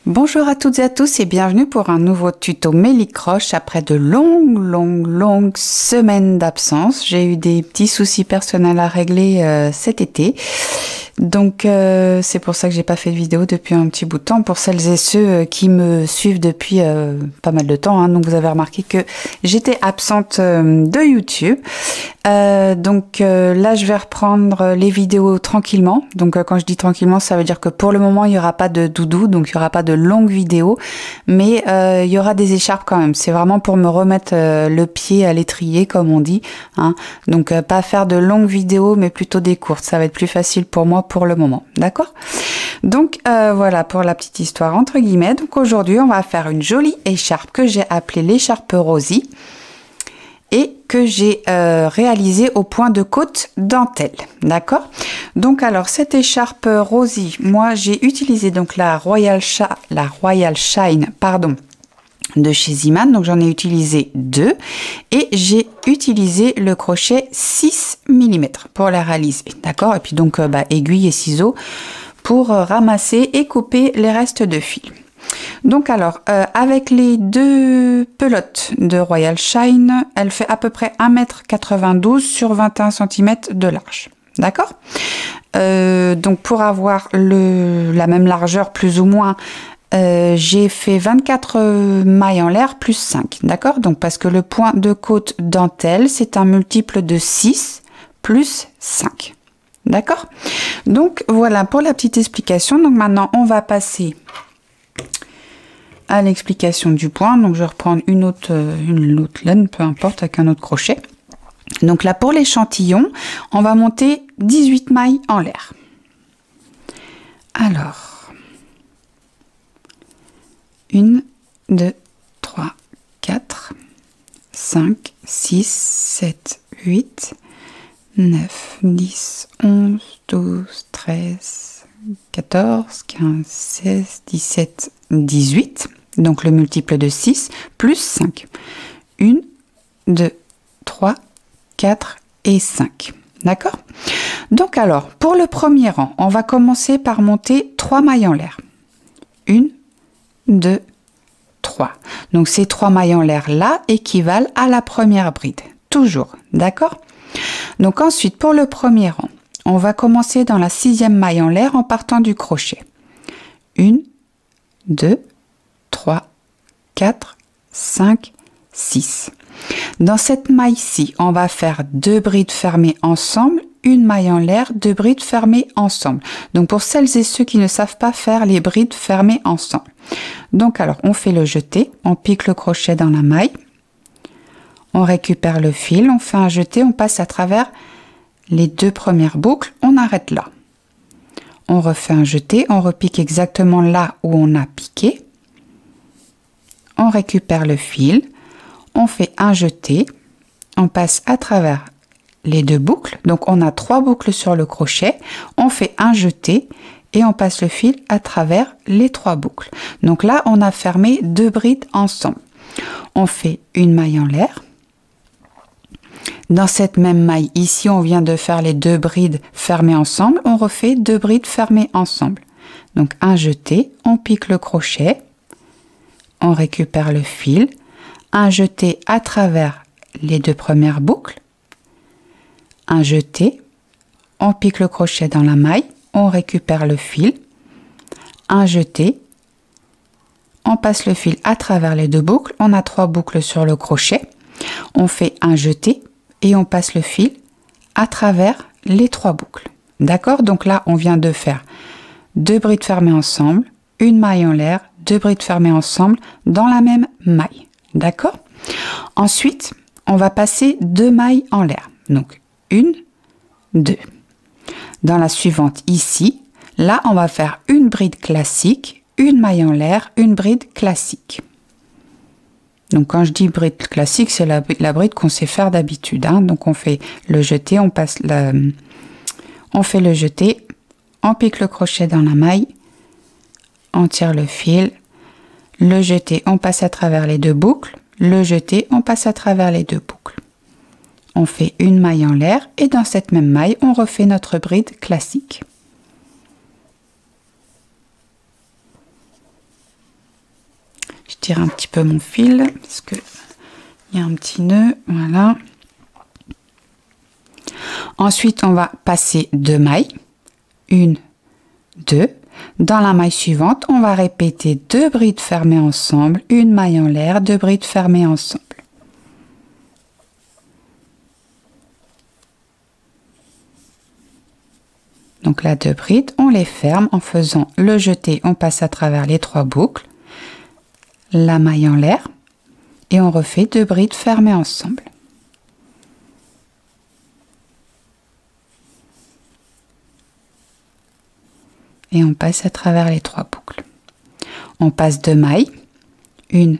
Bonjour à toutes et à tous et bienvenue pour un nouveau tuto Mélicroche après de longues semaines d'absence. J'ai eu des petits soucis personnels à régler cet été. Donc c'est pour ça que j'ai pas fait de vidéo depuis un petit bout de temps pour celles et ceux qui me suivent depuis pas mal de temps. Hein. Donc vous avez remarqué que j'étais absente de YouTube. Là je vais reprendre les vidéos tranquillement. Donc quand je dis tranquillement, ça veut dire que pour le moment il n'y aura pas de doudou, donc il n'y aura pas de longues vidéos, mais il y aura des écharpes quand même. C'est vraiment pour me remettre le pied à l'étrier comme on dit. Hein. Donc pas faire de longues vidéos mais plutôt des courtes. Ça va être plus facile pour moi pour le moment, d'accord? Donc voilà pour la petite histoire entre guillemets. Donc aujourd'hui on va faire une jolie écharpe que j'ai appelée l'écharpe Rosie et que j'ai réalisée au point de côte dentelle, d'accord? Donc alors cette écharpe Rosie, moi j'ai utilisé donc la Royal Shine, pardon, de chez Ziman, donc j'en ai utilisé 2 et j'ai utilisé le crochet 6 mm pour la réaliser, d'accord? Et puis donc aiguille et ciseaux pour ramasser et couper les restes de fil. Donc alors avec les 2 pelotes de Royal Shine, elle fait à peu près 1,92 m sur 21 cm de large, d'accord? Donc pour avoir la même largeur plus ou moins, j'ai fait 24 mailles en l'air plus 5, d'accord? Donc parce que le point de côte dentelle, c'est un multiple de 6 plus 5, d'accord? Donc voilà pour la petite explication. Donc maintenant, on va passer à l'explication du point. Donc je vais reprendre une autre laine, peu importe, avec un autre crochet. Donc là, pour l'échantillon, on va monter 18 mailles en l'air. Alors... 1, 2, 3, 4, 5, 6, 7, 8, 9, 10, 11, 12, 13, 14, 15, 16, 17, 18. Donc le multiple de 6 plus 5. 1, 2, 3, 4 et 5. D'accord? Donc alors, pour le premier rang, on va commencer par monter 3 mailles en l'air. 1, 2, 3. Donc ces 3 mailles en l'air là équivalent à la première bride. Toujours, d'accord? Donc ensuite, pour le premier rang, on va commencer dans la 6e maille en l'air en partant du crochet. 1, 2, 3, 4, 5, 6. Dans cette maille-ci, on va faire 2 brides fermées ensemble, une maille en l'air, 2 brides fermées ensemble. Donc pour celles et ceux qui ne savent pas faire les brides fermées ensemble. Donc alors on fait le jeté, on pique le crochet dans la maille, on récupère le fil, on fait un jeté, on passe à travers les 2 premières boucles, on arrête là. On refait un jeté, on repique exactement là où on a piqué, on récupère le fil, on fait un jeté, on passe à travers les 2 boucles, donc on a 3 boucles sur le crochet, on fait un jeté et on passe le fil à travers les 3 boucles. Donc là on a fermé 2 brides ensemble. On fait une maille en l'air. Dans cette même maille ici, on vient de faire les 2 brides fermées ensemble, on refait 2 brides fermées ensemble. Donc un jeté, on pique le crochet, on récupère le fil, un jeté à travers les 2 premières boucles, un jeté, on pique le crochet dans la maille, on récupère le fil, un jeté, on passe le fil à travers les 2 boucles, on a 3 boucles sur le crochet, on fait un jeté et on passe le fil à travers les 3 boucles. D'accord? Donc là, on vient de faire 2 brides fermées ensemble, une maille en l'air, 2 brides fermées ensemble dans la même maille. D'accord? Ensuite, on va passer 2 mailles en l'air. Donc, 1, 2. Dans la suivante ici, là, on va faire une bride classique, une maille en l'air, une bride classique. Donc, quand je dis bride classique, c'est la bride qu'on sait faire d'habitude. Hein. Donc, on fait le jeté, on fait le jeté, on pique le crochet dans la maille, on tire le fil, le jeté, on passe à travers les 2 boucles, le jeté, on passe à travers les 2 boucles. On fait une maille en l'air et dans cette même maille, on refait notre bride classique. tire un petit peu mon fil parce que il y a un petit nœud, voilà. Ensuite, on va passer 2 mailles, 1, 2. Dans la maille suivante, on va répéter 2 brides fermées ensemble, une maille en l'air, 2 brides fermées ensemble. Donc là, 2 brides, on les ferme en faisant le jeté, on passe à travers les 3 boucles, la maille en l'air et on refait 2 brides fermées ensemble. Et on passe à travers les 3 boucles. On passe 2 mailles, 1,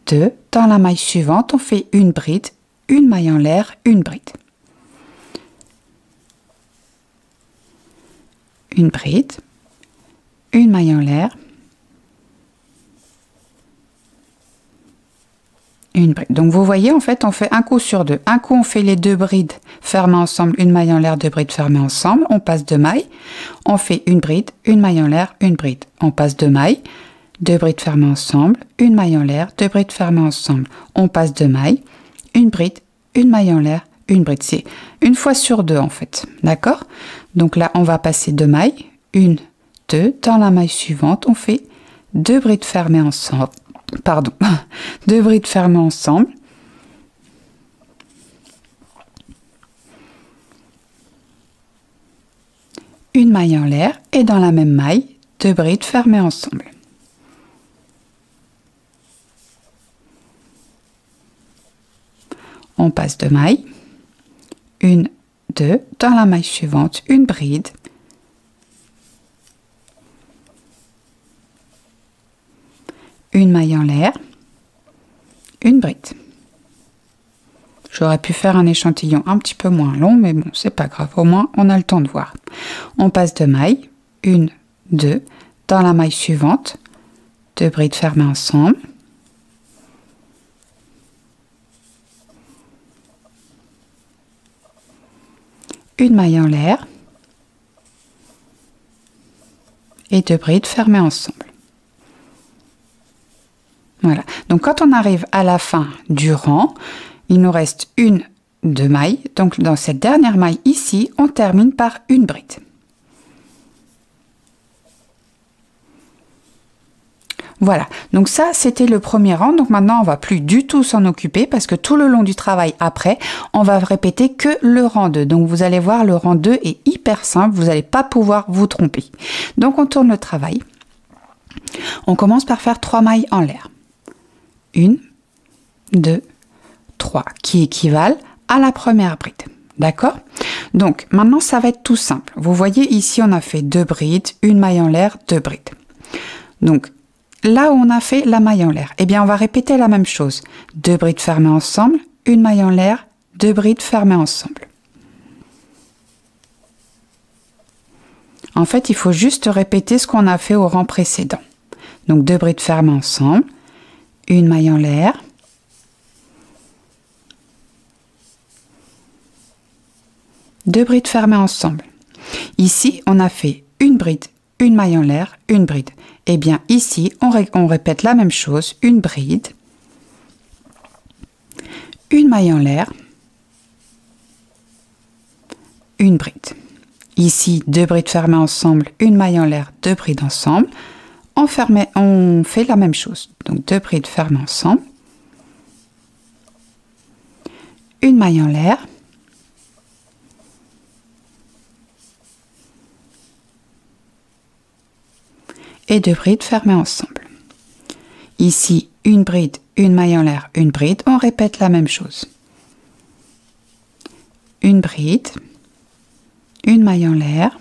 2. Dans la maille suivante, on fait une bride, une maille en l'air, une bride. Une bride, une maille en l'air, une bride. Donc vous voyez, en fait, on fait un coup sur 2. Un coup, on fait les 2 brides fermées ensemble, une maille en l'air, 2 brides fermées ensemble. On passe 2 mailles. On fait une bride, une maille en l'air, une bride. On passe 2 mailles, 2 brides fermées ensemble, une maille en l'air, 2 brides fermées ensemble. On passe 2 mailles, une bride, une maille en l'air, une bride. C'est une fois sur 2 en fait. D'accord? Donc là, on va passer 2 mailles, 1, 2. Dans la maille suivante, on fait 2 brides fermées ensemble. Pardon, 2 brides fermées ensemble. Une maille en l'air et dans la même maille, 2 brides fermées ensemble. On passe 2 mailles, 1, 2, dans la maille suivante, une bride, une maille en l'air, une bride. J'aurais pu faire un échantillon un petit peu moins long, mais bon, c'est pas grave, au moins on a le temps de voir. On passe 2 mailles, 1, 2, dans la maille suivante, 2 brides fermées ensemble, une maille en l'air et 2 brides fermées ensemble. Voilà, donc quand on arrive à la fin du rang, il nous reste 2 mailles. Donc dans cette dernière maille ici, on termine par une bride. Voilà, donc ça c'était le premier rang. Donc maintenant on va plus du tout s'en occuper parce que tout le long du travail après, on va répéter que le rang 2. Donc vous allez voir, le rang 2 est hyper simple, vous n'allez pas pouvoir vous tromper. Donc on tourne le travail. On commence par faire 3 mailles en l'air. 1, 2, 3, qui équivalent à la première bride. D'accord? Donc, maintenant, ça va être tout simple. Vous voyez, ici, on a fait 2 brides, une maille en l'air, 2 brides. Donc, là où on a fait la maille en l'air, eh bien, on va répéter la même chose. 2 brides fermées ensemble, une maille en l'air, 2 brides fermées ensemble. En fait, il faut juste répéter ce qu'on a fait au rang précédent. Donc, 2 brides fermées ensemble, une maille en l'air, deux brides fermées ensemble. Ici, on a fait une bride, une maille en l'air, une bride. Et bien ici, on répète la même chose, une bride, une maille en l'air, une bride. Ici, 2 brides fermées ensemble, une maille en l'air, 2 brides ensemble. On fait la même chose. Donc 2 brides fermées ensemble, une maille en l'air, et 2 brides fermées ensemble. Ici, une bride, une maille en l'air, une bride. On répète la même chose. Une bride, une maille en l'air,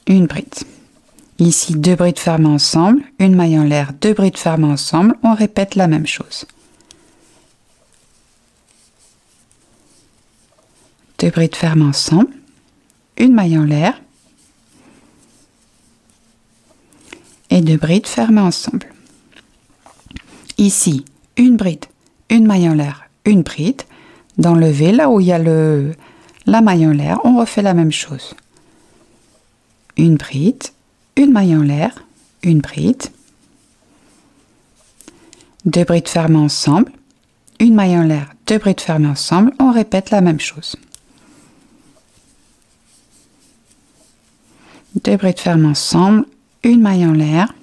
une bride. Ici, 2 brides fermées ensemble, une maille en l'air, 2 brides fermées ensemble. On répète la même chose. 2 brides fermées ensemble, une maille en l'air et 2 brides fermées ensemble. Ici, une bride, une maille en l'air, une bride. Dans le V, là où il y a la maille en l'air, on refait la même chose. Une bride, une maille en l'air, une bride, 2 brides fermées ensemble, une maille en l'air, 2 brides fermées ensemble, on répète la même chose. 2 brides fermées ensemble, une maille en l'air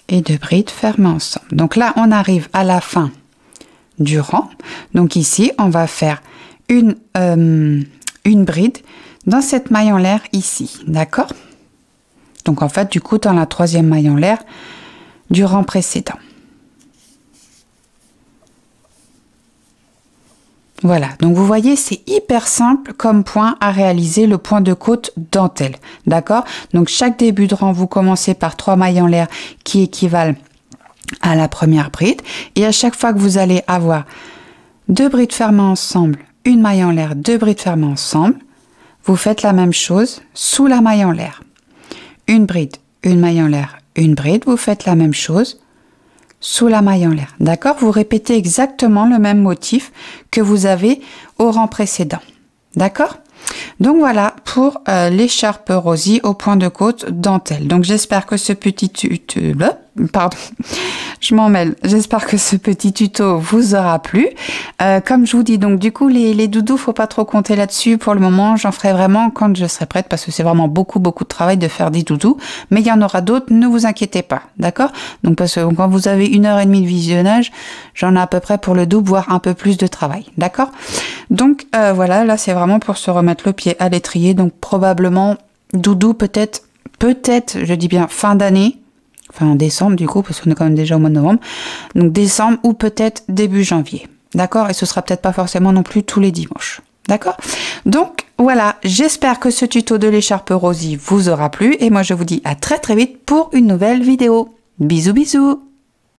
et 2 brides fermées ensemble. Donc là, on arrive à la fin du rang. Donc ici, on va faire une bride dans cette maille en l'air ici, d'accord? Donc en fait, du coup, dans la 3e maille en l'air du rang précédent. Voilà, donc vous voyez, c'est hyper simple comme point à réaliser le point de côte dentelle, d'accord? Donc chaque début de rang, vous commencez par 3 mailles en l'air qui équivalent à la première bride, et à chaque fois que vous allez avoir 2 brides fermées ensemble, une maille en l'air, 2 brides fermées ensemble, vous faites la même chose sous la maille en l'air. Une bride, une maille en l'air, une bride, vous faites la même chose sous la maille en l'air. D'accord? Vous répétez exactement le même motif que vous avez au rang précédent. D'accord? Donc voilà pour l'écharpe Rosie au point de côte dentelle. Donc j'espère que ce petit tuto, pardon, je m'en mêle. J'espère que ce petit tuto vous aura plu. Comme je vous dis, donc du coup les doudous, faut pas trop compter là-dessus pour le moment. J'en ferai vraiment quand je serai prête parce que c'est vraiment beaucoup de travail de faire des doudous. Mais il y en aura d'autres, ne vous inquiétez pas, d'accord? Donc parce que quand vous avez 1h30 de visionnage, j'en ai à peu près pour le double, voire un peu plus de travail, d'accord? Donc voilà, là c'est vraiment pour se remettre le pied à l'étrier. Donc probablement doudou peut-être, je dis bien fin d'année. Enfin en décembre du coup, parce qu'on est quand même déjà au mois de novembre. Donc décembre ou peut-être début janvier. D'accord? Et ce sera peut-être pas forcément non plus tous les dimanches. D'accord? Donc voilà, j'espère que ce tuto de l'écharpe Rosie vous aura plu. Et moi je vous dis à très vite pour une nouvelle vidéo. Bisous bisous!